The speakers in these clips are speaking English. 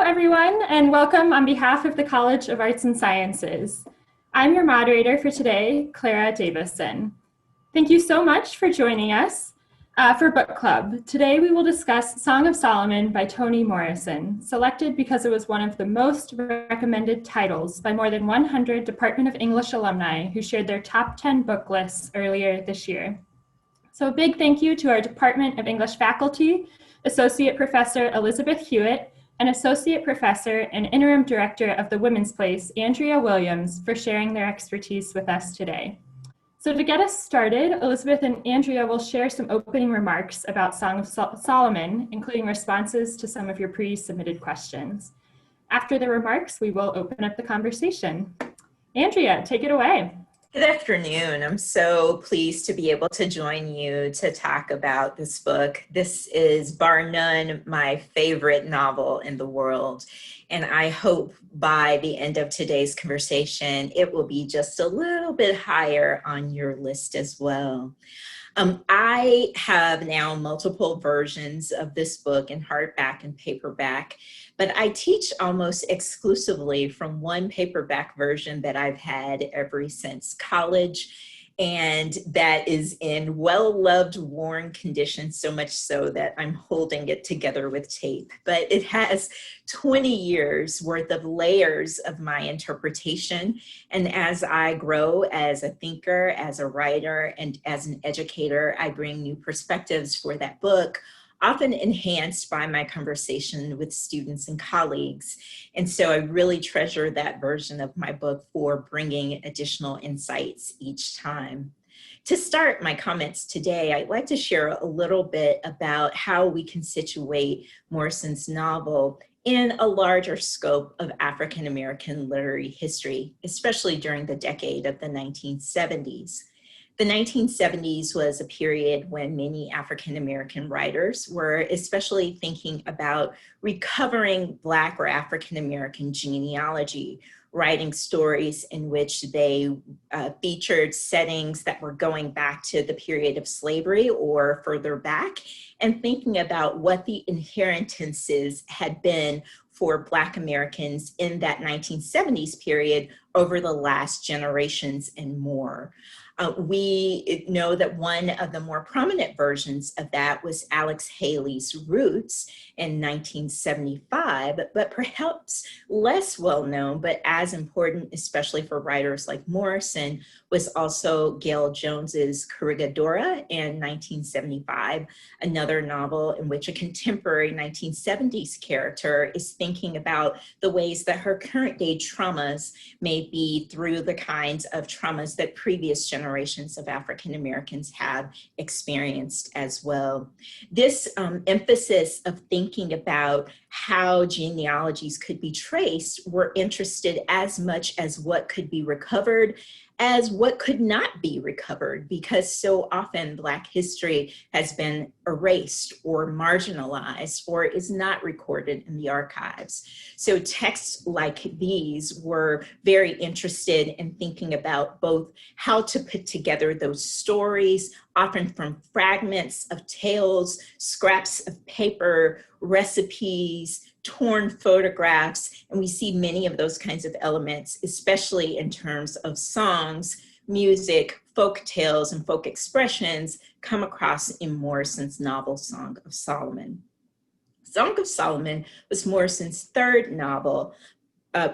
everyone, and welcome on behalf of the College of Arts and Sciences. I'm your moderator for today, Clara Davison. Thank you so much for joining us for Book Club. Today we will discuss Song of Solomon by Toni Morrison, selected because it was one of the most recommended titles by more than 100 Department of English alumni who shared their top 10 book lists earlier this year. So a big thank you to our Department of English faculty, Associate Professor Elizabeth Hewitt, and Associate Professor and Interim Director of the Women's Place, Andreá Williams, for sharing their expertise with us today. So to get us started, Elizabeth and Andreá will share some opening remarks about Song of Solomon, including responses to some of your pre-submitted questions. After the remarks, we will open up the conversation. Andreá, take it away. Good afternoon. I'm so pleased to be able to join you to talk about this book. This is, bar none, my favorite novel in the world. And I hope by the end of today's conversation, it will be just a little bit higher on your list as well. I have now multiple versions of this book in hardback and paperback, but I teach almost exclusively from one paperback version that I've had ever since college. And that is in well-loved, worn condition, so much so that I'm holding it together with tape. But it has 20 years worth of layers of my interpretation. And as I grow as a thinker, as a writer, and as an educator, I bring new perspectives for that book, often enhanced by my conversation with students and colleagues. And so I really treasure that version of my book for bringing additional insights each time. To start my comments today, I'd like to share a little bit about how we can situate Morrison's novel in a larger scope of African-American literary history, especially during the decade of the 1970s. The 1970s was a period when many African-American writers were especially thinking about recovering Black or African-American genealogy, writing stories in which they featured settings that were going back to the period of slavery or further back, and thinking about what the inheritances had been for Black Americans in that 1970s period over the last generations and more. We know that one of the more prominent versions of that was Alex Haley's Roots in 1975, but perhaps less well known, but as important, especially for writers like Morrison, was also Gail Jones's Corregidora in 1975, another novel in which a contemporary 1970s character is thinking about the ways that her current day traumas may be through the kinds of traumas that previous generations of African Americans have experienced as well. This emphasis of thinking about how genealogies could be traced were interested as much as what could be recovered as what could not be recovered, because so often Black history has been erased or marginalized or is not recorded in the archives. So texts like these were very interested in thinking about both how to put together those stories, often from fragments of tales, scraps of paper, recipes, torn photographs, and we see many of those kinds of elements, especially in terms of songs, music, folk tales, and folk expressions come across in Morrison's novel, Song of Solomon. Song of Solomon was Morrison's third novel,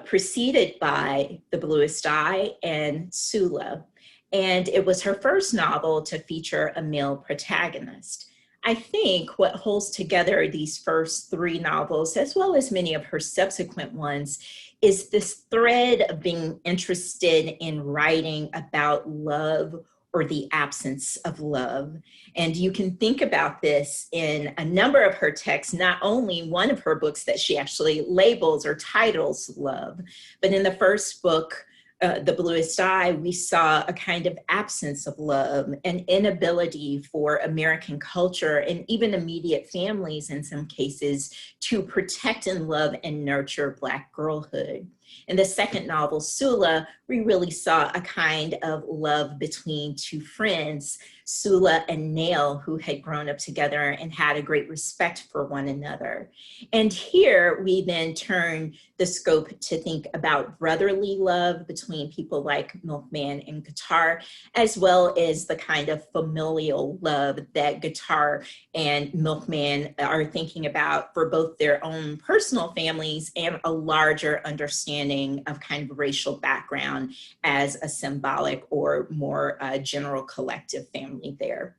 preceded by The Bluest Eye and Sula, and it was her first novel to feature a male protagonist. I think what holds together these first three novels, as well as many of her subsequent ones, is this thread of being interested in writing about love or the absence of love. And you can think about this in a number of her texts, not only one of her books that she actually labels or titles Love, but in the first book, The Bluest Eye, we saw a kind of absence of love, an inability for American culture and even immediate families in some cases to protect and love and nurture Black girlhood. In the second novel, Sula, we really saw a kind of love between two friends, Sula and Nail, who had grown up together and had a great respect for one another. And here we then turn the scope to think about brotherly love between people like Milkman and Guitar, as well as the kind of familial love that Guitar and Milkman are thinking about for both their own personal families and a larger understanding of kind of racial background as a symbolic or more general collective family there.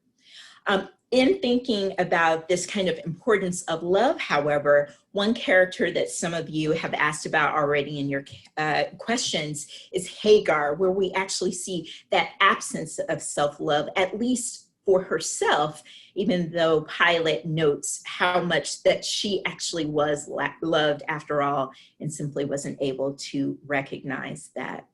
In thinking about this kind of importance of love, however, one character that some of you have asked about already in your questions is Hagar, where we actually see that absence of self-love, at least for herself, even though Pilate notes how much that she actually was loved after all and simply wasn't able to recognize that.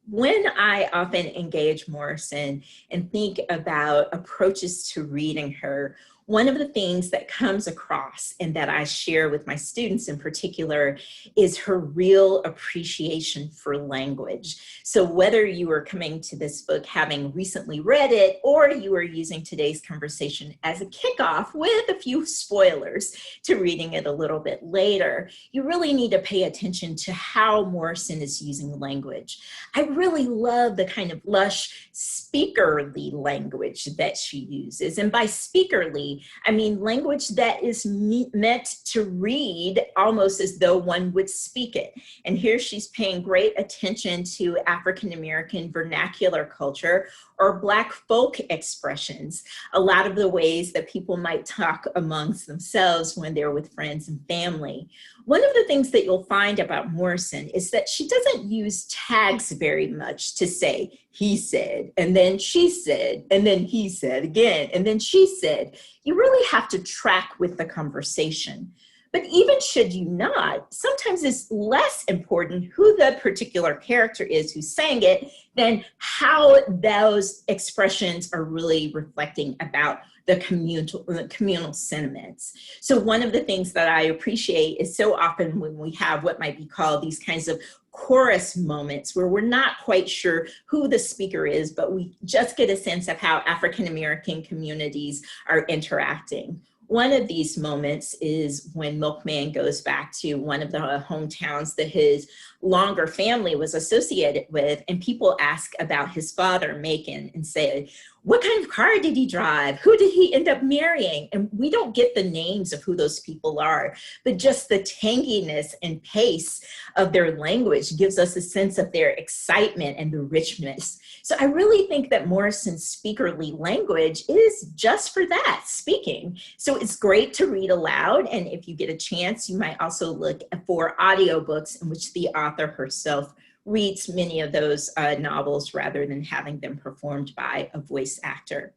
When I often engage Morrison and think about approaches to reading her, one of the things that comes across and that I share with my students in particular is her real appreciation for language. So whether you are coming to this book having recently read it, or you are using today's conversation as a kickoff with a few spoilers to reading it a little bit later, you really need to pay attention to how Morrison is using language. I really love the kind of lush, speakerly language that she uses. And by speakerly, I mean language that is meant to read almost as though one would speak it. And here she's paying great attention to African-American vernacular culture or Black folk expressions, a lot of the ways that people might talk amongst themselves when they're with friends and family. One of the things that you'll find about Morrison is that she doesn't use tags very much to say, he said, and then she said, and then he said again, and then she said. You really have to track with the conversation. But even should you not, sometimes it's less important who the particular character is who's saying it than how those expressions are really reflecting about the communal sentiments. So one of the things that I appreciate is so often when we have what might be called these kinds of chorus moments where we're not quite sure who the speaker is, but we just get a sense of how African-American communities are interacting. One of these moments is when Milkman goes back to one of the hometowns that his longer family was associated with, and people ask about his father, Macon, and say, what kind of car did he drive? Who did he end up marrying? And we don't get the names of who those people are, but just the tanginess and pace of their language gives us a sense of their excitement and the richness. So I really think that Morrison's speakerly language is just for that, speaking. So it's great to read aloud. And if you get a chance, you might also look for audiobooks in which the author herself reads many of those novels rather than having them performed by a voice actor.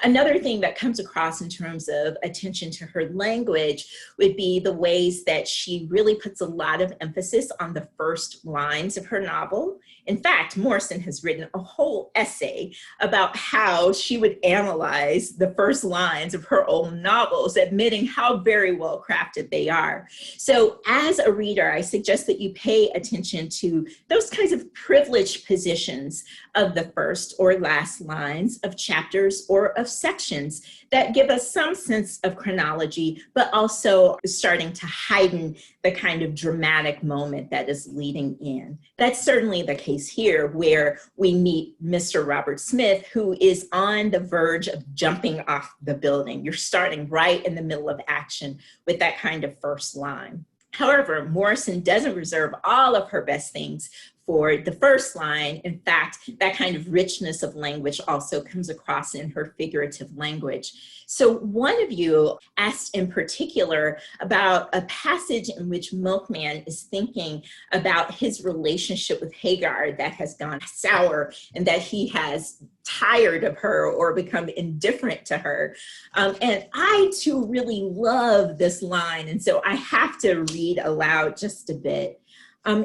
Another thing that comes across in terms of attention to her language would be the ways that she really puts a lot of emphasis on the first lines of her novel. In fact, Morrison has written a whole essay about how she would analyze the first lines of her own novels, admitting how very well crafted they are. So as a reader, I suggest that you pay attention to those kinds of privileged positions of the first or last lines of chapters or of sections that give us some sense of chronology, but also starting to heighten the kind of dramatic moment that is leading in. That's certainly the case here, where we meet Mr. Robert Smith, who is on the verge of jumping off the building. You're starting right in the middle of action with that kind of first line. However, Morrison doesn't reserve all of her best things for the first line. In fact, that kind of richness of language also comes across in her figurative language. So one of you asked in particular about a passage in which Milkman is thinking about his relationship with Hagar that has gone sour and that he has tired of her or become indifferent to her. And I too really love this line. And so I have to read aloud just a bit.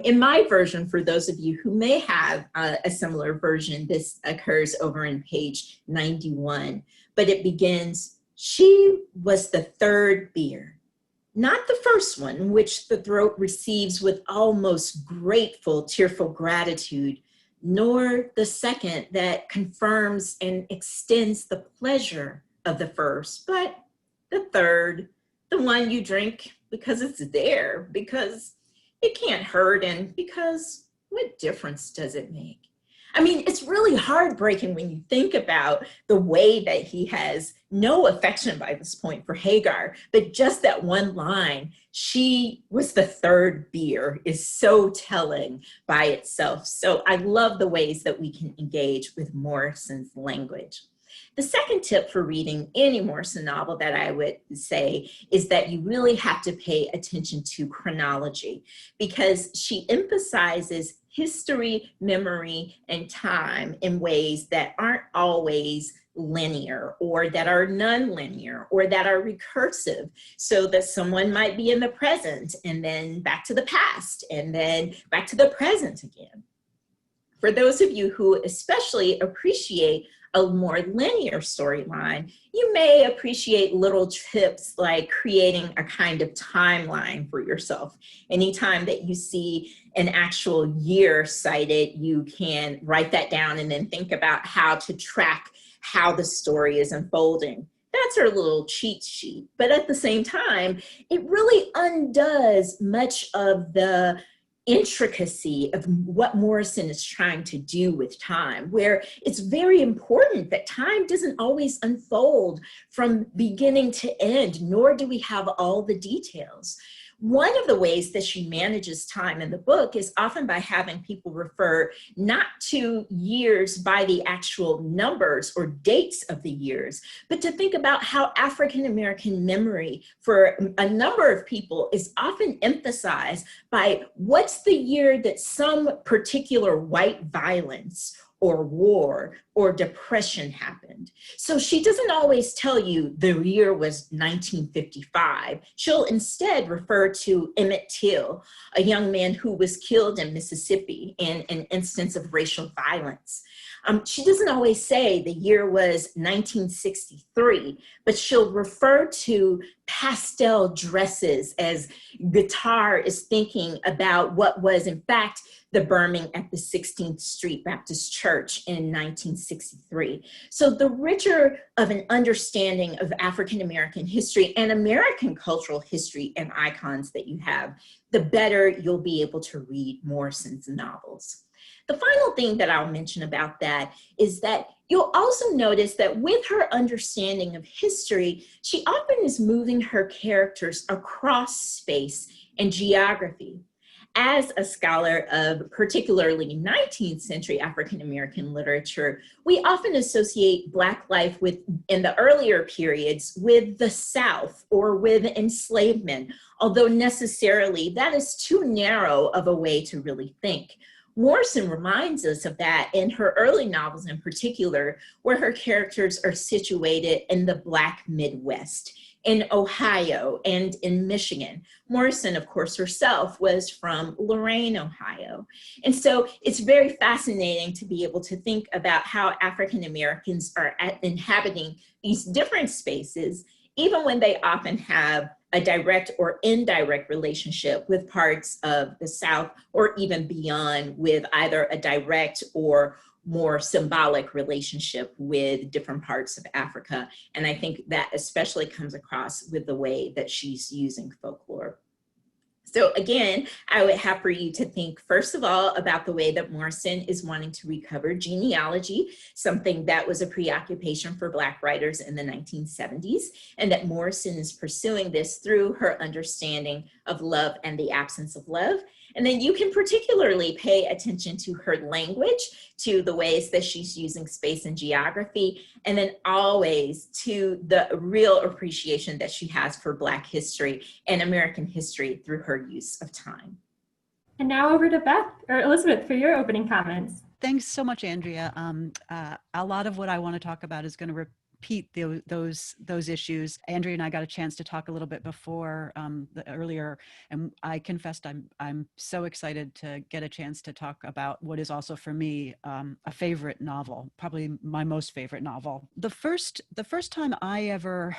In my version, for those of you who may have a similar version, this occurs over in page 91, but it begins, she was the third beer. Not the first one, which the throat receives with almost grateful, tearful gratitude, nor the second that confirms and extends the pleasure of the first, but the third, the one you drink because it's there, because it can't hurt, and because what difference does it make? I mean, it's really heartbreaking when you think about the way that he has no affection by this point for Hagar, but just that one line, she was the third beer, is so telling by itself. So I love the ways that we can engage with Morrison's language. The second tip for reading any Morrison novel that I would say is that you really have to pay attention to chronology, because she emphasizes history, memory, and time in ways that aren't always linear, or that are non-linear, or that are recursive, so that someone might be in the present and then back to the past and then back to the present again. For those of you who especially appreciate a more linear storyline, you may appreciate little tips like creating a kind of timeline for yourself. Anytime that you see an actual year cited, you can write that down and then think about how to track how the story is unfolding. That's our little cheat sheet. But at the same time, it really undoes much of the intricacy of what Morrison is trying to do with time, where it's very important that time doesn't always unfold from beginning to end, nor do we have all the details. One of the ways that she manages time in the book is often by having people refer not to years by the actual numbers or dates of the years, but to think about how African-American memory for a number of people is often emphasized by what's the year that some particular white violence or war or depression happened. So she doesn't always tell you the year was 1955. She'll instead refer to Emmett Till, a young man who was killed in Mississippi in an instance of racial violence. She doesn't always say the year was 1963, but she'll refer to pastel dresses as Guitar is thinking about what was in fact the burning at the 16th Street Baptist Church in 1963. So the richer of an understanding of African-American history and American cultural history and icons that you have, the better you'll be able to read Morrison's novels. The final thing that I'll mention about that is that you'll also notice that with her understanding of history, she often is moving her characters across space and geography. As a scholar of particularly 19th century African-American literature, we often associate Black life in the earlier periods with the South or with enslavement, although necessarily that is too narrow of a way to really think. Morrison reminds us of that in her early novels in particular, where her characters are situated in the Black Midwest, in Ohio and in Michigan. Morrison, of course, herself was from Lorain, Ohio. And so it's very fascinating to be able to think about how African Americans are inhabiting these different spaces, even when they often have a direct or indirect relationship with parts of the South, or even beyond, with either a direct or more symbolic relationship with different parts of Africa. And I think that especially comes across with the way that she's using folklore. So again, I would have for you to think, first of all, about the way that Morrison is wanting to recover genealogy, something that was a preoccupation for Black writers in the 1970s, and that Morrison is pursuing this through her understanding of love and the absence of love. And then you can particularly pay attention to her language, to the ways that she's using space and geography, and then always to the real appreciation that she has for Black history and American history through her use of time. And now over to Beth or Elizabeth for your opening comments. Thanks so much, Andrea. A lot of what I want to talk about is going to repeat those issues. Andrea and I got a chance to talk a little bit before earlier, and I confessed I'm so excited to get a chance to talk about what is also for me a favorite novel, probably my most favorite novel. The first time I ever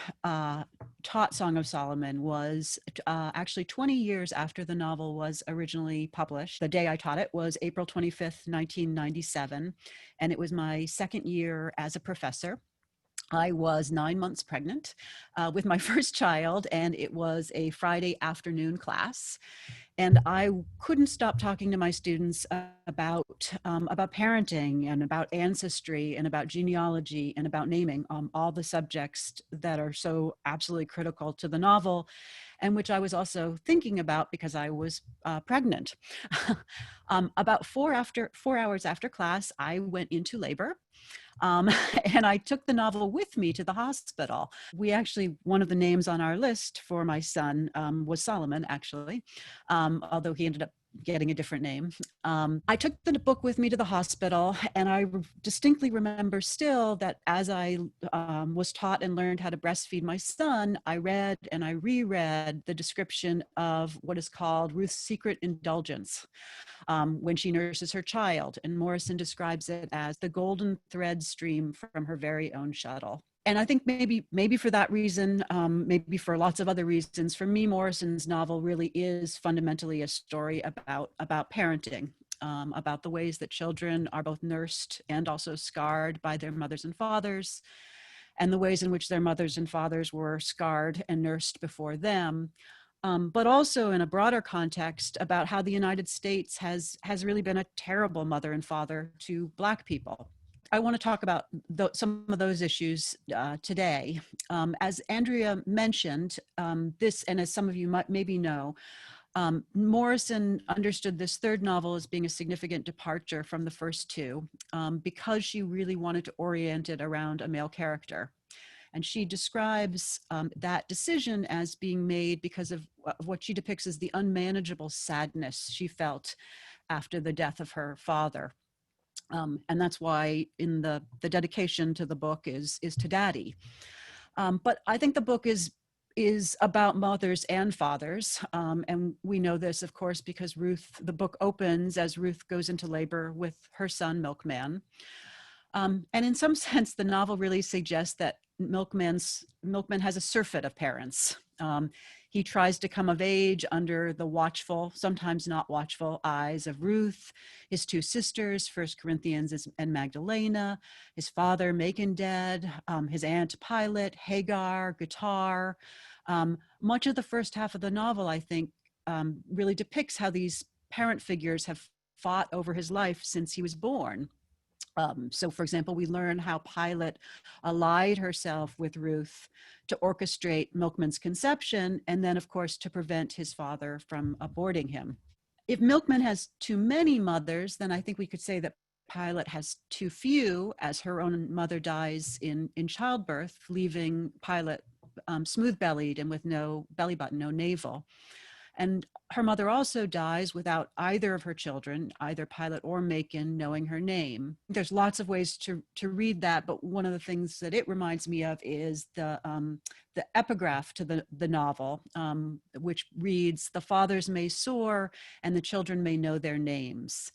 taught Song of Solomon was actually 20 years after the novel was originally published. The day I taught it was April 25th, 1997, and it was my second year as a professor. I was 9 months pregnant with my first child, and it was a Friday afternoon class. And I couldn't stop talking to my students about parenting and about ancestry and about genealogy and about naming, all the subjects that are so absolutely critical to the novel, and which I was also thinking about because I was pregnant. About 4 hours after class, I went into labor. And I took the novel with me to the hospital. We actually, one of the names on our list for my son was Solomon, actually, although he ended up getting a different name. I took the book with me to the hospital, and I distinctly remember still that as I was taught and learned how to breastfeed my son, I read and I reread the description of what is called Ruth's secret indulgence when she nurses her child. And Morrison describes it as the golden thread stream from her very own shuttle. And I think maybe for that reason, maybe for lots of other reasons, for me, Morrison's novel really is fundamentally a story about parenting, about the ways that children are both nursed and also scarred by their mothers and fathers, and the ways in which their mothers and fathers were scarred and nursed before them. But also in a broader context about how the United States has really been a terrible mother and father to Black people. I want to talk about some of those issues today. As Andrea mentioned, this, and as some of you might maybe know, Morrison understood this third novel as being a significant departure from the first two because she really wanted to orient it around a male character. And she describes that decision as being made because of what she depicts as the unmanageable sadness she felt after the death of her father. And that's why in the dedication to the book is to Daddy. But I think the book is about mothers and fathers. And we know this, of course, because the book opens as Ruth goes into labor with her son, Milkman. And in some sense, the novel really suggests that Milkman has a surfeit of parents. He tries to come of age under the watchful, sometimes not watchful eyes of Ruth, his two sisters, 1 Corinthians and Magdalena, his father, Macon dead, his aunt Pilate, Hagar, Guitar. Much of the first half of the novel, I think, really depicts how these parent figures have fought over his life since he was born. So, for example, we learn how Pilate allied herself with Ruth to orchestrate Milkman's conception, and then, of course, to prevent his father from aborting him. If Milkman has too many mothers, then I think we could say that Pilate has too few, as her own mother dies in childbirth, leaving Pilate smooth-bellied and with no belly button, no navel. And her mother also dies without either of her children, either Pilate or Macon, knowing her name. There's lots of ways to read that, but one of the things that it reminds me of is the epigraph to the novel, which reads, "The fathers may soar and the children may know their names."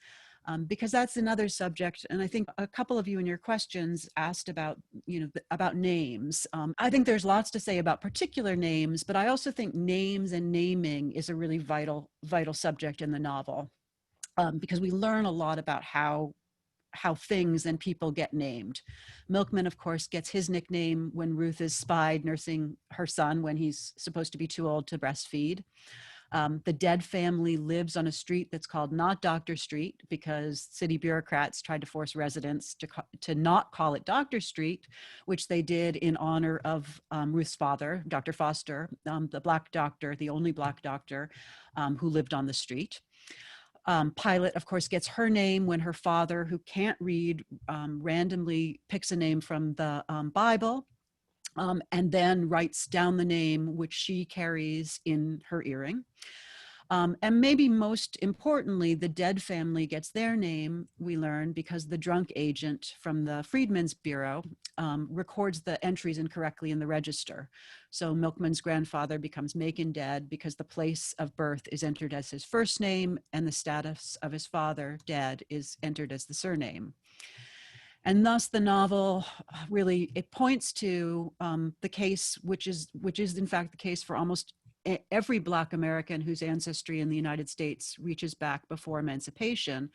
Because that's another subject, and I think a couple of you in your questions asked about, about names. I think there's lots to say about particular names, but I also think names and naming is a really vital subject in the novel, because we learn a lot about how things and people get named. Milkman, of course, gets his nickname when Ruth is spied nursing her son when he's supposed to be too old to breastfeed. The Dead family lives on a street that's called Not Doctor Street because city bureaucrats tried to force residents to not call it Doctor Street, which they did in honor of Ruth's father, Dr. Foster, the Black doctor, the only Black doctor who lived on the street. Pilate, of course, gets her name when her father, who can't read, randomly picks a name from the Bible. And then writes down the name which she carries in her earring. And maybe most importantly, the Dead family gets their name, we learn, because the drunk agent from the Freedmen's Bureau records the entries incorrectly in the register. So Milkman's grandfather becomes Macon Dead because the place of birth is entered as his first name and the status of his father, Dead, is entered as the surname. And thus the novel really, it points to the case, which is in fact the case for almost every Black American whose ancestry in the United States reaches back before emancipation,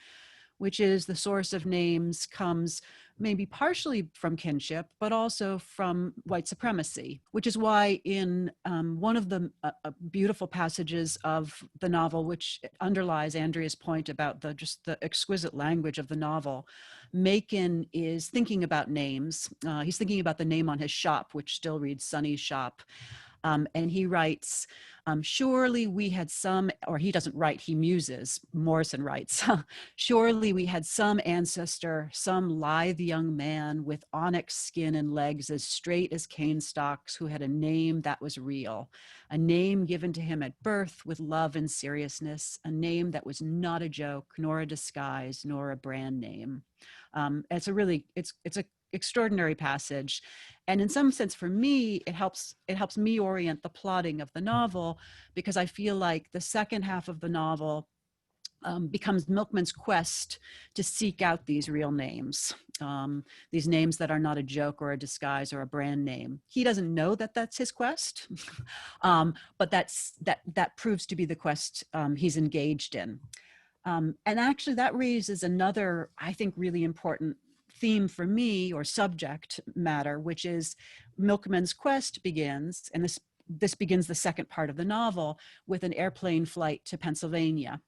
which is the source of names comes maybe partially from kinship, but also from white supremacy, which is why in one of the beautiful passages of the novel, which underlies Andrea's point about just the exquisite language of the novel, Macon is thinking about names. He's thinking about the name on his shop, which still reads Sonny's Shop. And he writes, surely we had some, or he doesn't write, he muses, Morrison writes, surely we had some ancestor, some lithe young man with onyx skin and legs as straight as cane stalks, who had a name that was real, a name given to him at birth with love and seriousness, a name that was not a joke, nor a disguise, nor a brand name. It's a extraordinary passage, and in some sense for me it helps me orient the plotting of the novel, because I feel like the second half of the novel becomes Milkman's quest to seek out these real names, these names that are not a joke or a disguise or a brand name. He doesn't know that that's his quest, but that proves to be the quest he's engaged in. And actually that raises another, I think, really important theme for me, or subject matter, which is Milkman's Quest begins, and this begins the second part of the novel, with an airplane flight to Pennsylvania,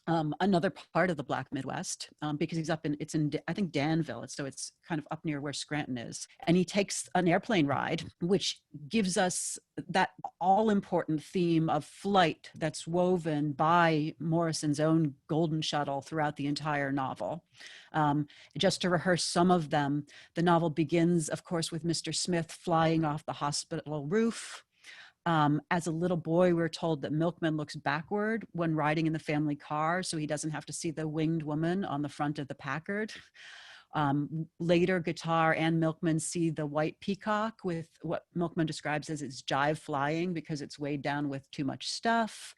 another part of the Black Midwest, because it's in I think Danville, so it's kind of up near where Scranton is. And he takes an airplane ride, which gives us that all-important theme of flight that's woven by Morrison's own golden shuttle throughout the entire novel. Just to rehearse some of them, the novel begins, of course, with Mr. Smith flying off the hospital roof. As a little boy, we're told that Milkman looks backward when riding in the family car, so he doesn't have to see the winged woman on the front of the Packard. Later, Guitar and Milkman see the white peacock with what Milkman describes as its jive flying, because it's weighed down with too much stuff.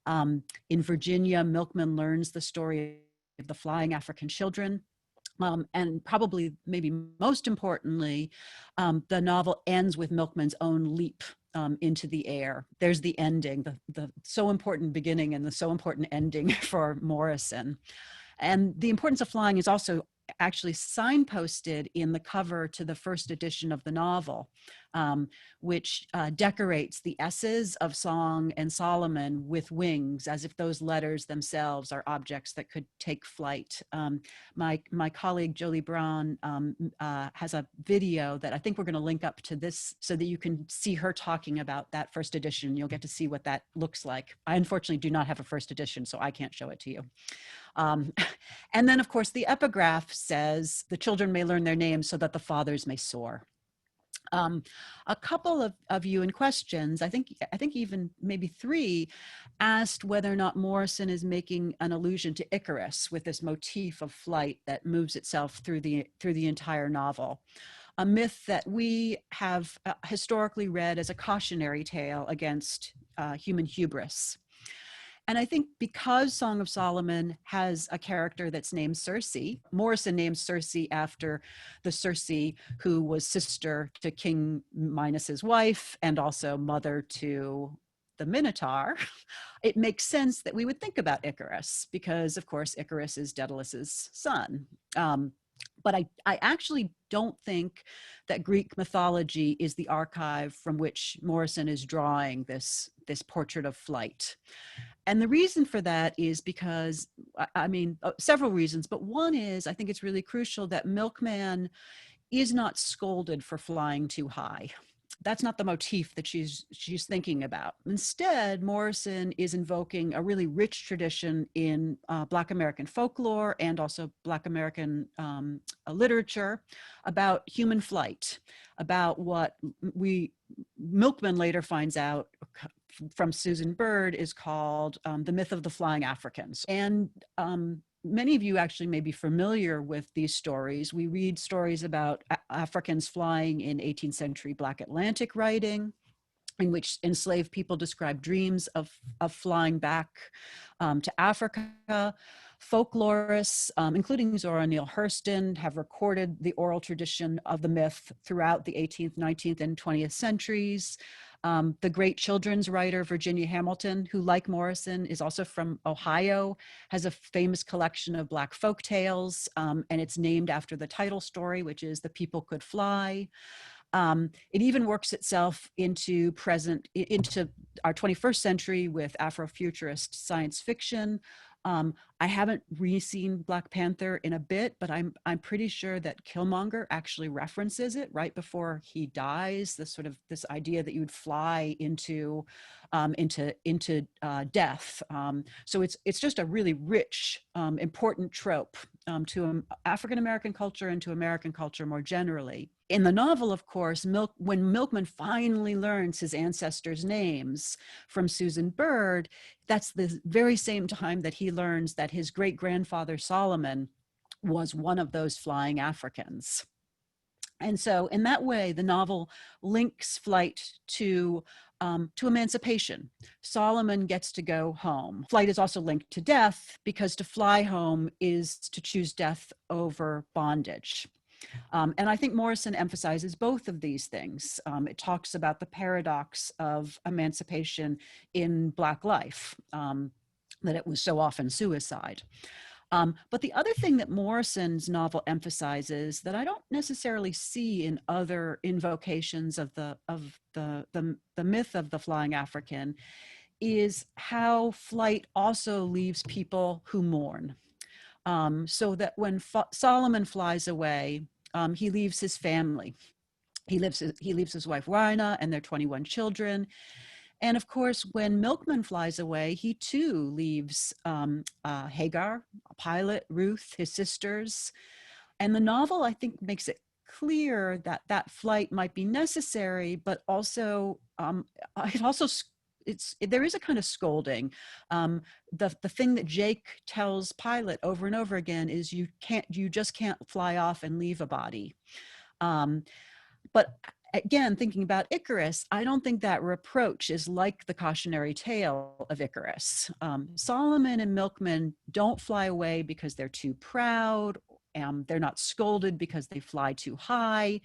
In Virginia, Milkman learns the story of the flying African children. And probably, maybe most importantly, the novel ends with Milkman's own leap into the air. There's the ending, the so important beginning and the so important ending for Morrison. And the importance of flying is also actually signposted in the cover to the first edition of the novel, which decorates the S's of Song and Solomon with wings, as if those letters themselves are objects that could take flight. My colleague Jolie Braun has a video that I think we're going to link up to this, so that you can see her talking about that first edition. You'll get to see what that looks like. I unfortunately do not have a first edition, so I can't show it to you. And then, of course, the epigraph says, the children may learn their names so that the fathers may soar. A couple of you in questions, I think even maybe three, asked whether or not Morrison is making an allusion to Icarus with this motif of flight that moves itself through the entire novel. A myth that we have historically read as a cautionary tale against human hubris. And I think because Song of Solomon has a character that's named Circe, Morrison named Circe after the Circe who was sister to King Minos's wife and also mother to the Minotaur. It makes sense that we would think about Icarus, because of course Icarus is Daedalus's son. But I actually don't think that Greek mythology is the archive from which Morrison is drawing this portrait of flight. And the reason for that is because, I mean, several reasons, but one is I think it's really crucial that Milkman is not scolded for flying too high. That's not the motif that she's thinking about. Instead, Morrison is invoking a really rich tradition in Black American folklore and also Black American literature about human flight, about what Milkman later finds out from Susan Bird is called the myth of the flying Africans. And many of you actually may be familiar with these stories. We read stories about Africans flying in 18th century Black Atlantic writing, in which enslaved people describe dreams of flying back to Africa. Folklorists, including Zora Neale Hurston, have recorded the oral tradition of the myth throughout the 18th, 19th, and 20th centuries. The great children's writer Virginia Hamilton, who, like Morrison, is also from Ohio, has a famous collection of Black folk tales, and it's named after the title story, which is The People Could Fly. It even works itself into our 21st century with Afrofuturist science fiction. I haven't re-seen Black Panther in a bit, but I'm pretty sure that Killmonger actually references it right before he dies. This idea that you would fly into death. So it's just a really rich, important trope to African American culture and to American culture more generally. In the novel, of course, when Milkman finally learns his ancestors' names from Susan Bird, that's the very same time that he learns that his great-grandfather Solomon was one of those flying Africans. And so in that way, the novel links flight to emancipation. Solomon gets to go home. Flight is also linked to death, because to fly home is to choose death over bondage. And I think Morrison emphasizes both of these things. It talks about the paradox of emancipation in Black life, that it was so often suicide. But the other thing that Morrison's novel emphasizes that I don't necessarily see in other invocations of the myth of the flying African is how flight also leaves people who mourn. So that when Solomon flies away, he leaves his family. He leaves his wife Rina and their 21 children. And of course, when Milkman flies away, he too leaves Hagar, Pilot, Ruth, his sisters. And the novel, I think, makes it clear that that flight might be necessary, but also there is a kind of scolding. The thing that Jake tells Pilot over and over again is you just can't fly off and leave a body. But again, thinking about Icarus, I don't think that reproach is like the cautionary tale of Icarus. Solomon and Milkman don't fly away because they're too proud. They're not scolded because they fly too high.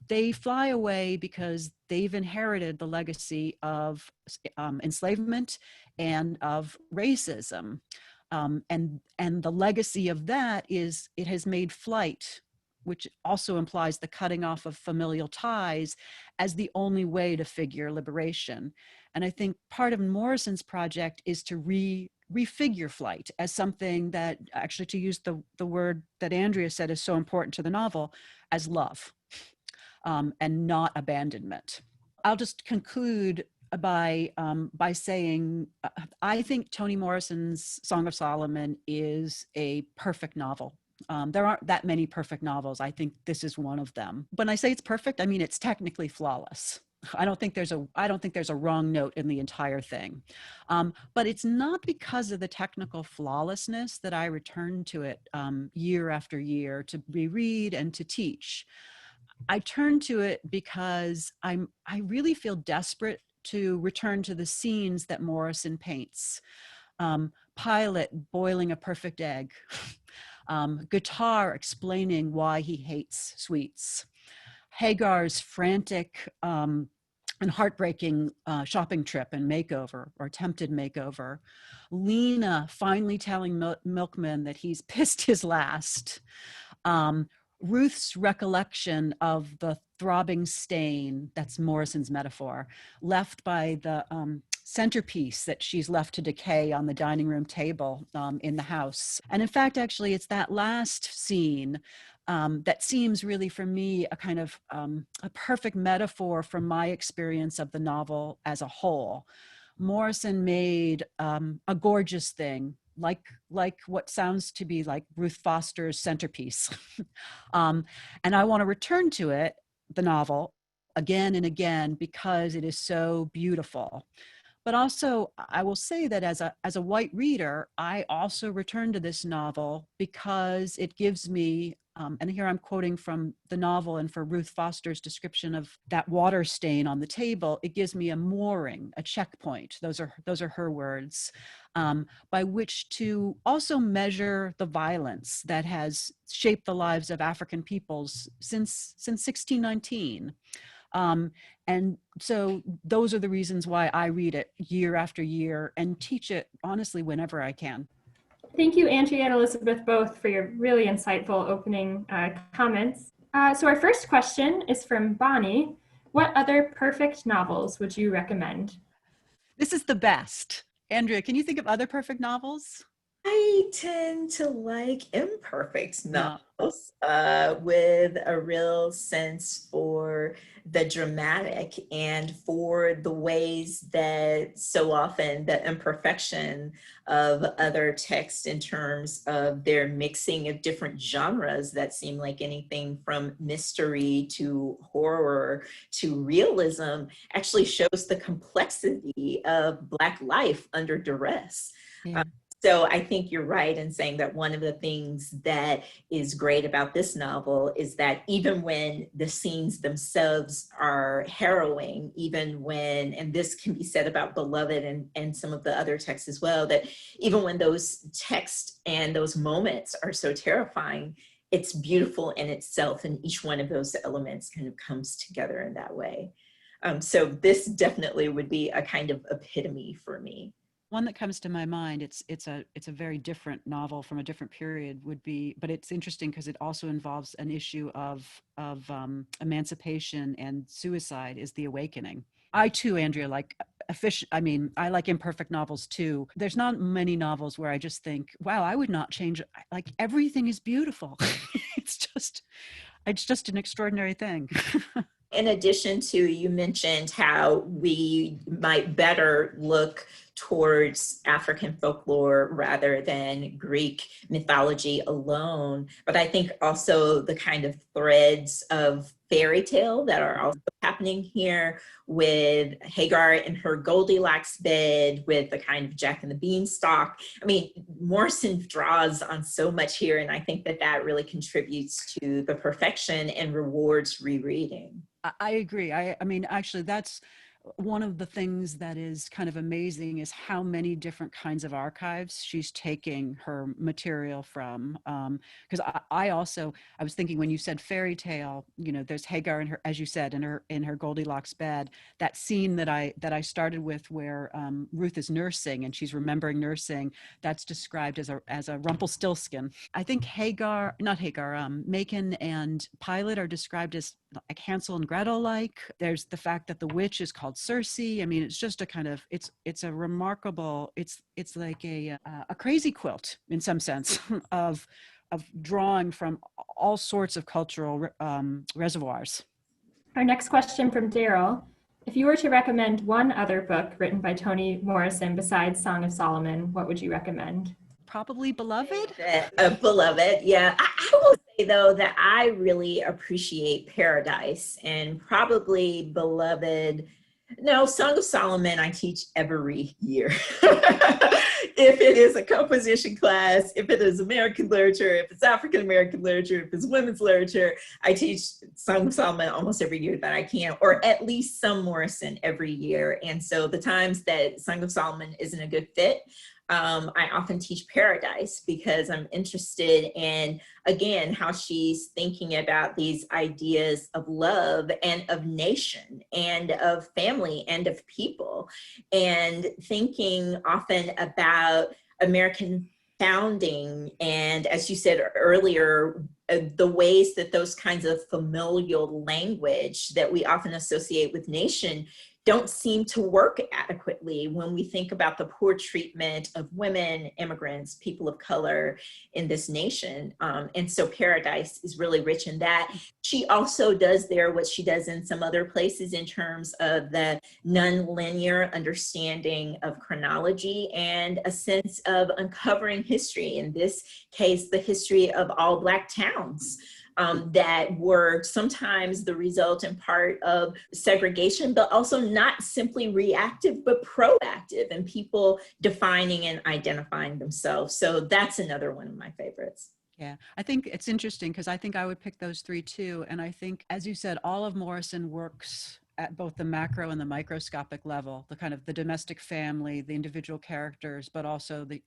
They fly away because they've inherited the legacy of enslavement and of racism. And the legacy of that is it has made flight, which also implies the cutting off of familial ties, as the only way to figure liberation. And I think part of Morrison's project is to refigure flight as something that, actually, to use the word that Andrea said is so important to the novel, as love. And not abandonment. I'll just conclude by saying I think Toni Morrison's Song of Solomon is a perfect novel. There aren't that many perfect novels. I think this is one of them. When I say it's perfect, I mean it's technically flawless. I don't think there's a wrong note in the entire thing. But it's not because of the technical flawlessness that I return to it year after year to reread and to teach. I turn to it because I really feel desperate to return to the scenes that Morrison paints. Pilot boiling a perfect egg. Guitar explaining why he hates sweets. Hagar's frantic and heartbreaking shopping trip and makeover, or attempted makeover. Lena finally telling Milkman that he's pissed his last. Ruth's recollection of the throbbing stain, that's Morrison's metaphor, left by the centerpiece that she's left to decay on the dining room table in the house. And in fact, actually, it's that last scene that seems really, for me, a kind of a perfect metaphor from my experience of the novel as a whole. Morrison made a gorgeous thing, like what sounds to be like Ruth Foster's centerpiece. And I want to return to it, the novel, again and again, because it is so beautiful. But also, I will say that as a white reader, I also return to this novel because it gives me And here I'm quoting from the novel, and for Ruth Foster's description of that water stain on the table, it gives me a mooring, a checkpoint. Those are her words, by which to also measure the violence that has shaped the lives of African peoples since 1619. And so those are the reasons why I read it year after year and teach it honestly whenever I can. Thank you, Andreá and Elizabeth, both for your really insightful opening comments. So our first question is from Bonnie. What other perfect novels would you recommend? This is the best. Andreá, can you think of other perfect novels? I tend to like imperfect No. novels with a real sense for the dramatic and for the ways that so often the imperfection of other texts in terms of their mixing of different genres that seem like anything from mystery to horror to realism actually shows the complexity of Black life under duress. Yeah. So I think you're right in saying that one of the things that is great about this novel is that even when the scenes themselves are harrowing, even when, and this can be said about Beloved and some of the other texts as well, that even when those texts and those moments are so terrifying, it's beautiful in itself, and each one of those elements kind of comes together in that way. So this definitely would be a kind of epitome for me. One that comes to my mind, it's a very different novel from a different period, would be, but it's interesting because it also involves an issue of emancipation and suicide, is The Awakening. I too, Andreá, like I like imperfect novels too. There's not many novels where I just think, wow, I would not change, like everything is beautiful. It's just an extraordinary thing. In addition to, you mentioned how we might better look towards African folklore rather than Greek mythology alone, but I think also the kind of threads of fairy tale that are also happening here with Hagar in her Goldilocks bed, with the kind of Jack and the Beanstalk. I mean, Morrison draws on so much here, and I think that that really contributes to the perfection and rewards rereading. I agree. I mean, actually, that's one of the things that is kind of amazing, is how many different kinds of archives she's taking her material from. Because I was thinking, when you said fairy tale, there's Hagar in her, as you said, in her Goldilocks bed. That scene that I started with, where Ruth is nursing and she's remembering nursing, that's described as a Rumpelstiltskin. I think Macon and Pilate are described as like Hansel and Gretel like. There's the fact that the witch is called Circe. I mean, it's just a kind of, it's a remarkable, it's like a crazy quilt in some sense of drawing from all sorts of cultural reservoirs. Our next question from Daryl. If you were to recommend one other book written by Toni Morrison besides Song of Solomon, what would you recommend? Probably Beloved. Beloved, yeah. I will say though that I really appreciate Paradise, and probably Beloved. No, Song of Solomon I teach every year. If it is a composition class, if it is American literature, if it's African American literature, if it's women's literature, I teach Song of Solomon almost every year that I can, or at least some Morrison every year. And so the times that Song of Solomon isn't a good fit, I often teach Paradise, because I'm interested in, again, how she's thinking about these ideas of love and of nation and of family and of people, and thinking often about American founding. And as you said earlier, the ways that those kinds of familial language that we often associate with nation don't seem to work adequately when we think about the poor treatment of women, immigrants, people of color in this nation. And so Paradise is really rich in that. She also does there what she does in some other places in terms of the nonlinear understanding of chronology and a sense of uncovering history. In this case, the history of all Black towns. That were sometimes the result in part of segregation, but also not simply reactive, but proactive, and people defining and identifying themselves. So that's another one of my favorites. Yeah, I think it's interesting because I think I would pick those three too. And I think, as you said, all of Morrison works at both the macro and the microscopic level, the kind of the domestic family, the individual characters, but also the,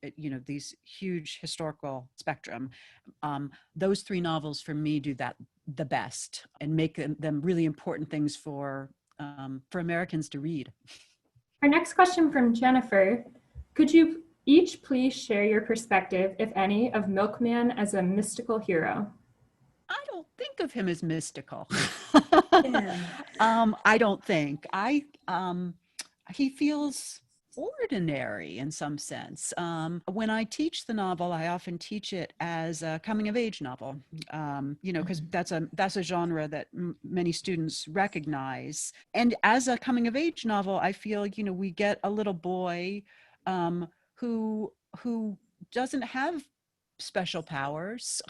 these huge historical spectrum. Those three novels for me do that the best and make them really important things for Americans to read. Our next question from Jennifer. Could you each please share your perspective, if any, of Milkman as a mystical hero? I don't think of him as mystical. Yeah. I don't think. He feels ordinary in some sense. When I teach the novel, I often teach it as a coming of age novel, because that's a genre that many students recognize. And as a coming of age novel, I feel, we get a little boy who doesn't have special powers.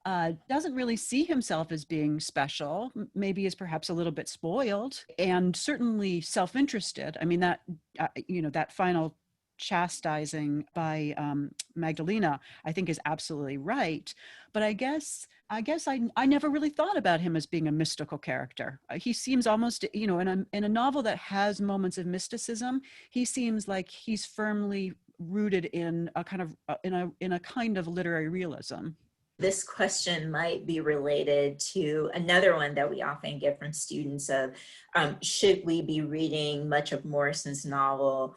Doesn't really see himself as being special, maybe is perhaps a little bit spoiled, and certainly self-interested. I mean, that final chastising by Magdalena, I think is absolutely right. But I guess I never really thought about him as being a mystical character. He seems almost, in a novel that has moments of mysticism, he seems like he's firmly rooted in a kind of literary realism. This question might be related to another one that we often get from students of, should we be reading much of Morrison's novel,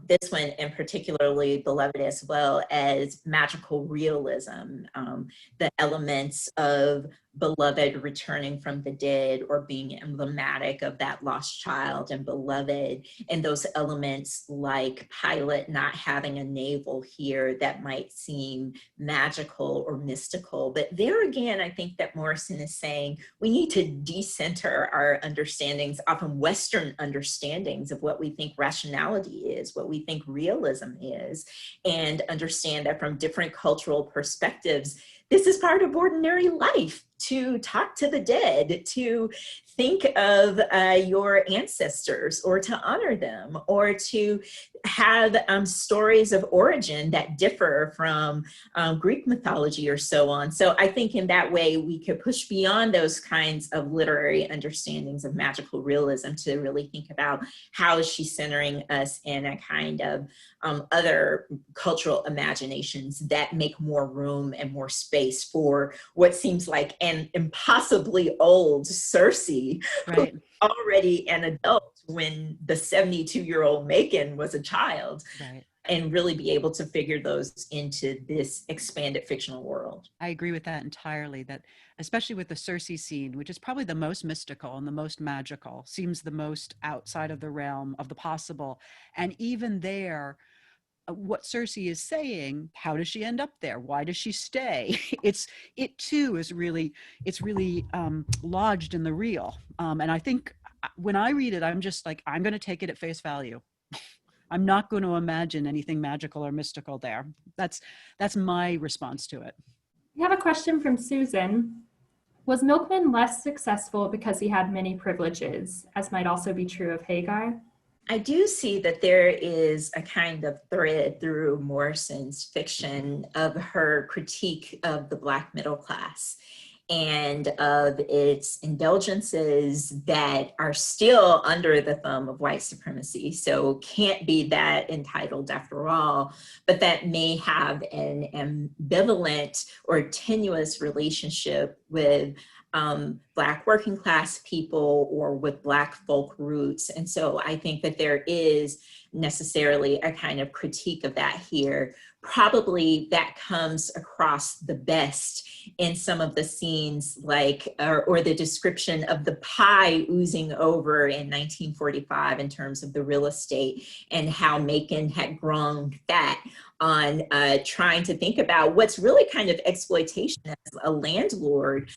this one in particularly beloved as well as magical realism, the elements of beloved returning from the dead or being emblematic of that lost child and beloved, and those elements like Pilate not having a navel here that might seem magical or mystical. But there again, I think that Morrison is saying we need to decenter our understandings, often Western understandings of what we think rationality is, what we think realism is, and understand that from different cultural perspectives, this is part of ordinary life, to talk to the dead, to think of your ancestors or to honor them, or to have stories of origin that differ from Greek mythology or so on. So I think in that way, we could push beyond those kinds of literary understandings of magical realism to really think about how is she centering us in a kind of other cultural imaginations that make more room and more space for what seems like an impossibly old Cersei, right, already an adult when the 72-year-old Macon was a child, right. And really be able to figure those into this expanded fictional world. I agree with that entirely, that especially with the Cersei scene, which is probably the most mystical and the most magical, seems the most outside of the realm of the possible. And even there, what Cersei is saying, how does she end up there? Why does she stay? It too is really lodged in the real. And I think when I read it, I'm just like, I'm going to take it at face value. I'm not going to imagine anything magical or mystical there. That's my response to it. We have a question from Susan. Was Milkman less successful because he had many privileges, as might also be true of Hagar? I do see that there is a kind of thread through Morrison's fiction of her critique of the Black middle class and of its indulgences that are still under the thumb of white supremacy. So can't be that entitled after all, but that may have an ambivalent or tenuous relationship with Black working class people or with Black folk roots. And so I think that there is necessarily a kind of critique of that here. Probably that comes across the best in some of the scenes like, or the description of the pie oozing over in 1945 in terms of the real estate and how Macon had grown fat on trying to think about what's really kind of exploitation as a landlord.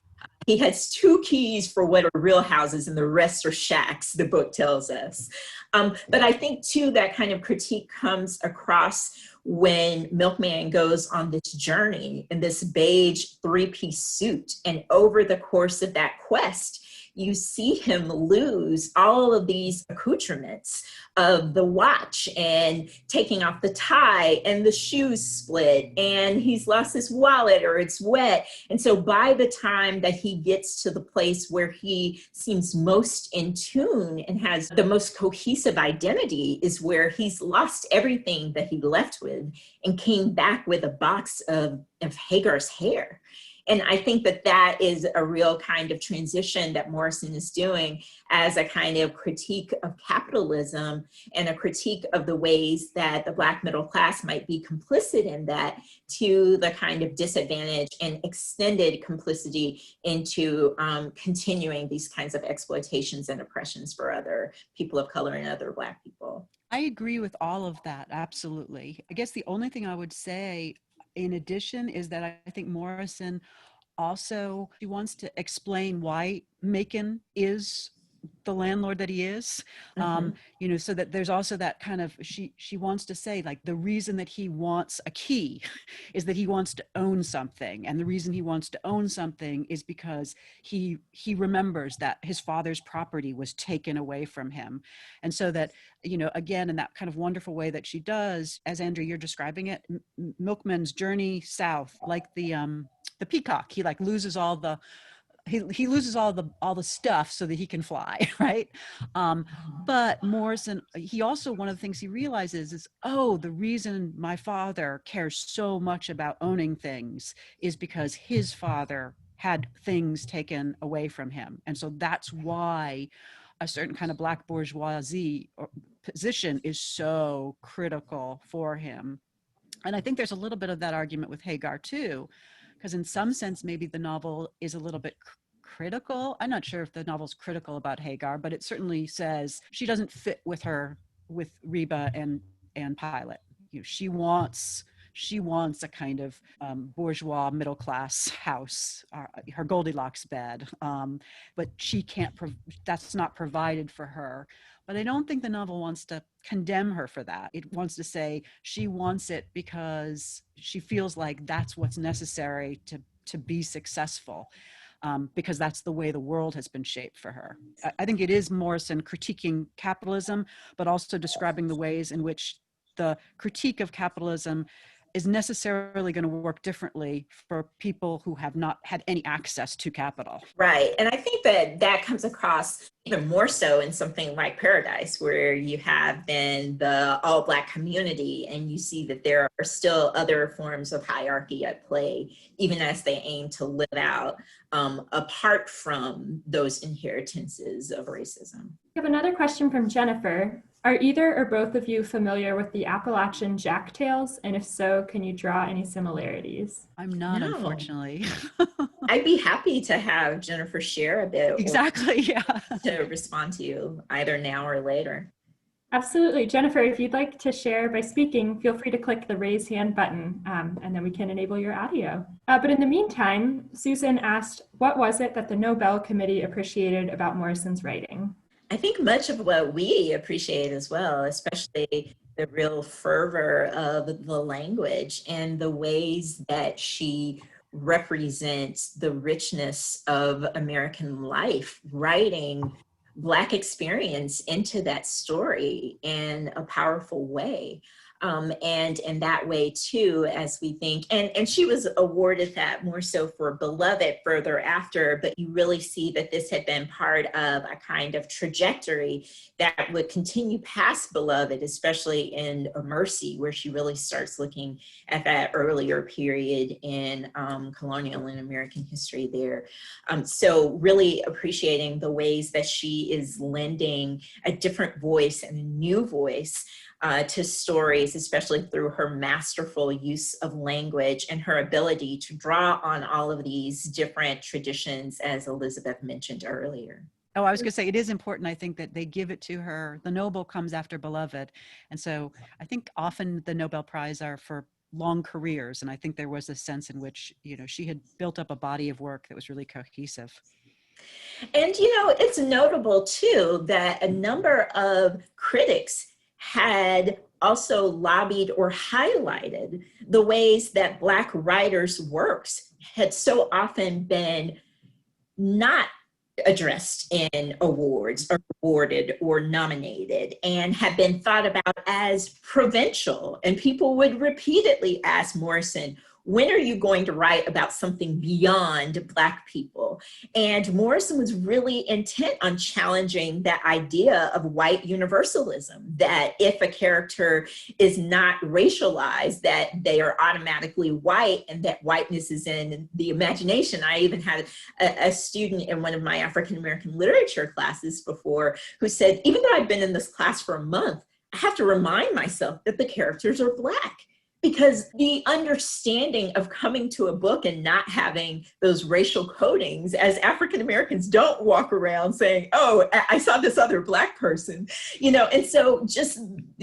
He has 2 keys for what are real houses and the rest are shacks, the book tells us. But I think too, that kind of critique comes across when Milkman goes on this journey in this beige 3-piece suit. And over the course of that quest, you see him lose all of these accoutrements of the watch and taking off the tie and the shoes split and he's lost his wallet or it's wet. And so by the time that he gets to the place where he seems most in tune and has the most cohesive identity is where he's lost everything that he left with and came back with a box of Hagar's hair. And I think that that is a real kind of transition that Morrison is doing as a kind of critique of capitalism and a critique of the ways that the Black middle class might be complicit in that, to the kind of disadvantage and extended complicity into continuing these kinds of exploitations and oppressions for other people of color and other Black people. I agree with all of that, absolutely. I guess the only thing I would say in addition is that I think Morrison also, he wants to explain why Macon is the landlord that he is, you know, so that there's also that kind of, she wants to say, like, the reason that he wants a key is that he wants to own something. And the reason he wants to own something is because he remembers that his father's property was taken away from him. And so that, you know, again, in that kind of wonderful way that she does, as Andrew, you're describing it, Milkman's journey south, like the peacock, he like loses all the, he loses all the stuff so that he can fly, right? But Morrison, he also, one of the things he realizes is, oh, the reason my father cares so much about owning things is because his father had things taken away from him. And so that's why a certain kind of Black bourgeoisie position is so critical for him. And I think there's a little bit of that argument with Hagar too, because in some sense, maybe the novel is a little bit critical. I'm not sure if the novel's critical about Hagar, but it certainly says she doesn't fit with Reba and Pilot. You know, she wants a kind of bourgeois middle class house, her Goldilocks bed, but she can't. That's not provided for her. But I don't think the novel wants to condemn her for that. It wants to say she wants it because she feels like that's what's necessary to be successful, because that's the way the world has been shaped for her. I think it is Morrison critiquing capitalism, but also describing the ways in which the critique of capitalism is necessarily going to work differently for people who have not had any access to capital. Right. And I think that that comes across even more so in something like Paradise, where you have then the all Black community and you see that there are still other forms of hierarchy at play, even as they aim to live out apart from those inheritances of racism. We have another question from Jennifer. Are either or both of you familiar with the Appalachian Jacktails? And if so, can you draw any similarities? I'm not, unfortunately. I'd be happy to have Jennifer share a bit. Exactly, yeah. To respond to you either now or later. Absolutely. Jennifer, if you'd like to share by speaking, feel free to click the raise hand button and then we can enable your audio. But in the meantime, Susan asked, what was it that the Nobel Committee appreciated about Morrison's writing? I think much of what we appreciate as well, especially the real fervor of the language and the ways that she represents the richness of American life, writing Black experience into that story in a powerful way. And in that way too, as we think, and she was awarded that more so for Beloved further after, but you really see that this had been part of a kind of trajectory that would continue past Beloved, especially in Mercy, where she really starts looking at that earlier period in colonial and American history there. So really appreciating the ways that she is lending a different voice and a new voice to stories, especially through her masterful use of language and her ability to draw on all of these different traditions, as Elizabeth mentioned earlier. Oh, I was going to say, it is important, I think, that they give it to her. The Nobel comes after Beloved. And so I think often the Nobel Prize are for long careers. And I think there was a sense in which, you know, she had built up a body of work that was really cohesive. And, you know, it's notable too that a number of critics had also lobbied or highlighted the ways that Black writers' works had so often been not addressed in awards or awarded or nominated, and have been thought about as provincial. And people would repeatedly ask Morrison, when are you going to write about something beyond Black people? And Morrison was really intent on challenging that idea of white universalism, that if a character is not racialized, that they are automatically white, and that whiteness is in the imagination. I even had a student in one of my African American literature classes before who said, even though I've been in this class for a month, I have to remind myself that the characters are Black. Because the understanding of coming to a book and not having those racial codings, as African Americans don't walk around saying, oh, I saw this other Black person, and so just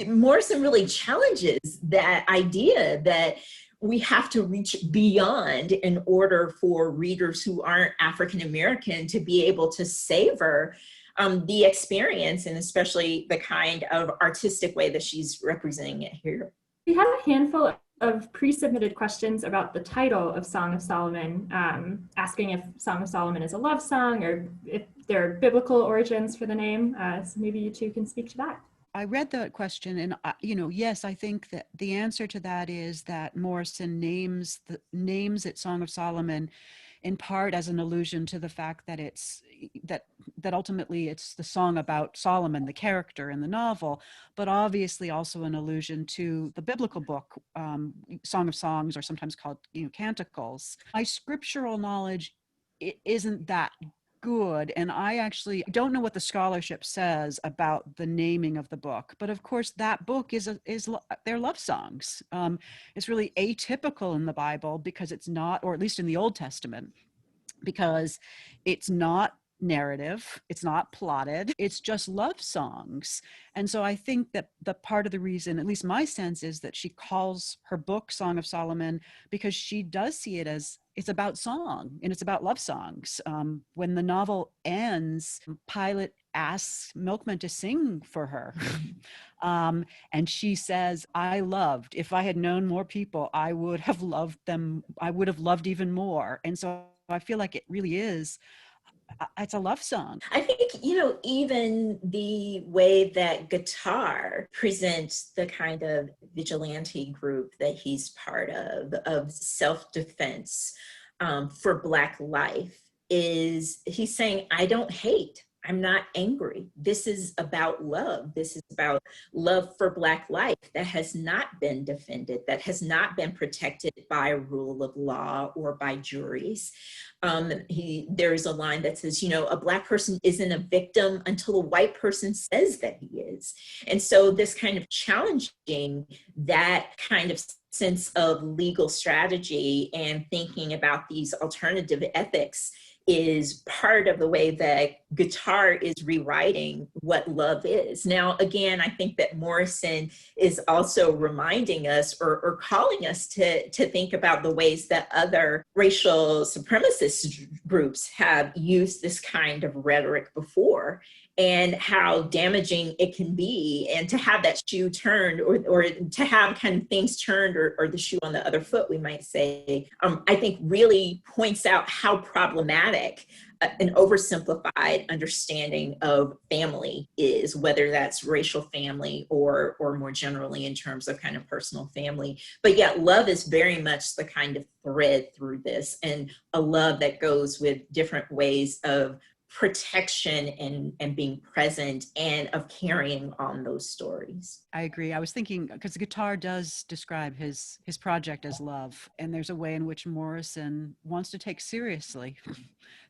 Morrison really challenges that idea that we have to reach beyond in order for readers who aren't African American to be able to savor the experience, and especially the kind of artistic way that she's representing it here. We had a handful of pre-submitted questions about the title of Song of Solomon, asking if Song of Solomon is a love song or if there are biblical origins for the name. So maybe you two can speak to that. I read that question, and yes, I think that the answer to that is that Morrison names it Song of Solomon in part as an allusion to the fact that it's that ultimately it's the song about Solomon, the character in the novel, but obviously also an allusion to the biblical book, Song of Songs, or sometimes called Canticles. My scriptural knowledge isn't that good, and I actually don't know what the scholarship says about the naming of the book, but of course that book they're love songs. It's really atypical in the Bible because it's not, or at least in the Old Testament, because it's not narrative, it's not plotted, it's just love songs. And so I think that the part of the reason, at least my sense, is that she calls her book Song of Solomon because she does see it as it's about song and it's about love songs. When the novel ends, Pilate asks Milkman to sing for her. And she says, if I had known more people, I would have loved them. I would have loved even more. And so I feel like it really is, it's a love song. I think, even the way that Guitar presents the kind of vigilante group that he's part of self-defense for Black life, is he's saying, I don't hate. I'm not angry. This is about love. This is about love for Black life that has not been defended, that has not been protected by a rule of law or by juries. There's a line that says, a Black person isn't a victim until a white person says that he is. And so this kind of challenging that kind of sense of legal strategy and thinking about these alternative ethics is part of the way that Guitar is rewriting what love is. Now, again, I think that Morrison is also reminding us or calling us to think about the ways that other racial supremacist groups have used this kind of rhetoric before, and how damaging it can be, and to have that shoe turned, or to have kind of things turned, or the shoe on the other foot, we might say, I think really points out how problematic an oversimplified understanding of family is, whether that's racial family or more generally in terms of kind of personal family. But yet love is very much the kind of thread through this, and a love that goes with different ways of protection and being present and of carrying on those stories. I agree. I was thinking, because the Guitar does describe his project as love, and there's a way in which Morrison wants to take seriously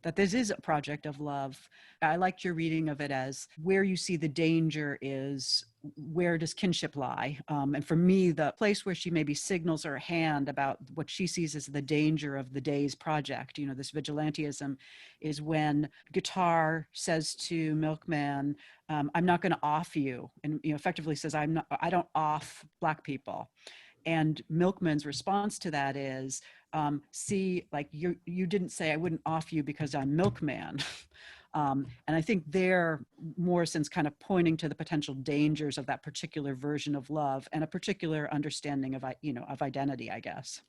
that this is a project of love. I liked your reading of it as where you see the danger is, where does kinship lie? And for me, the place where she maybe signals her hand about what she sees as the danger of the day's project, this vigilantism, is when Guitar says to Milkman, I'm not going to off you, and effectively says, I don't off Black people. And Milkman's response to that is, see, like you didn't say I wouldn't off you because I'm Milkman. And I think there Morrison's kind of pointing to the potential dangers of that particular version of love and a particular understanding of identity, I guess.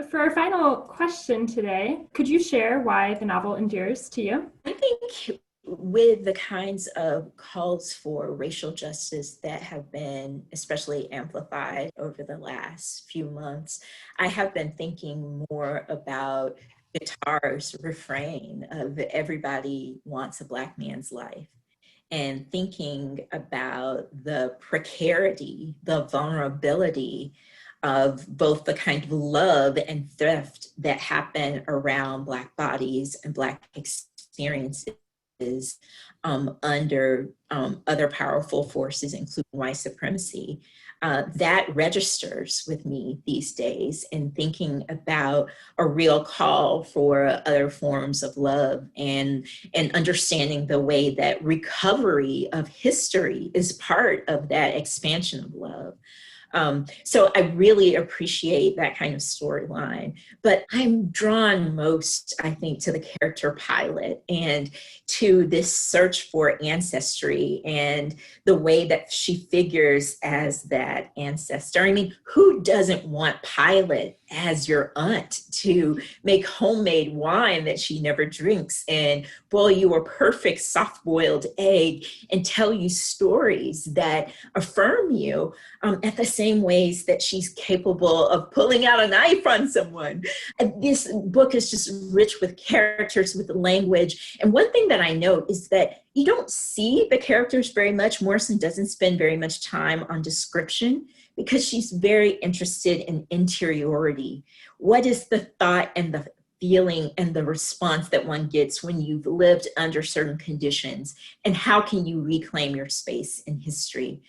For our final question today, could you share why the novel endures to you? I think with the kinds of calls for racial justice that have been especially amplified over the last few months, I have been thinking more about Guitar's refrain of "everybody wants a Black man's life," and thinking about the precarity, the vulnerability of both the kind of love and theft that happen around Black bodies and Black experiences under other powerful forces, including white supremacy. That registers with me these days in thinking about a real call for other forms of love and understanding the way that recovery of history is part of that expansion of love. So I really appreciate that kind of storyline, but I'm drawn most, I think, to the character Pilot and to this search for ancestry and the way that she figures as that ancestor. I mean, who doesn't want Pilot as your aunt to make homemade wine that she never drinks and boil you a perfect soft-boiled egg and tell you stories that affirm you at the same ways that she's capable of pulling out a knife on someone? This book is just rich with characters, with language. And one thing that I note is that you don't see the characters very much. Morrison doesn't spend very much time on description because she's very interested in interiority. What is the thought and the feeling and the response that one gets when you've lived under certain conditions? And how can you reclaim your space in history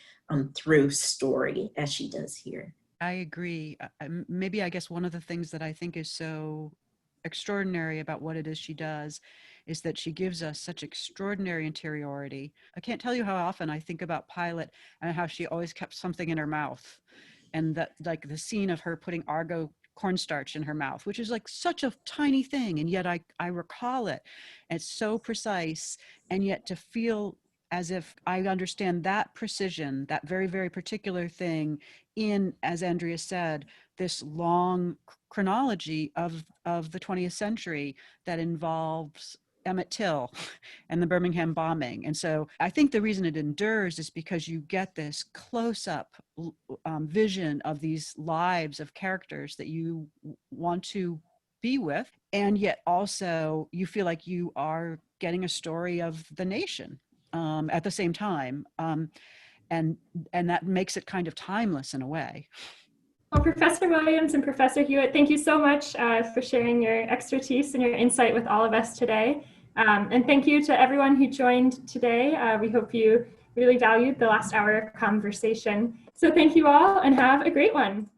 through story, as she does here? I agree. Maybe I guess one of the things that I think is so extraordinary about what it is she does is that she gives us such extraordinary interiority. I can't tell you how often I think about Pilot and how she always kept something in her mouth, and that, like, the scene of her putting Argo cornstarch in her mouth, which is like such a tiny thing, and yet I recall it. It's so precise, and yet to feel as if I understand that precision, that very, very particular thing in, as Andrea said, this long chronology of the 20th century that involves Emmett Till and the Birmingham bombing. And so I think the reason it endures is because you get this close-up vision of these lives of characters that you want to be with, and yet also you feel like you are getting a story of the nation at the same time. And that makes it kind of timeless in a way. Well, Professor Williams and Professor Hewitt, thank you so much for sharing your expertise and your insight with all of us today. And thank you to everyone who joined today. We hope you really valued the last hour of conversation. So thank you all and have a great one.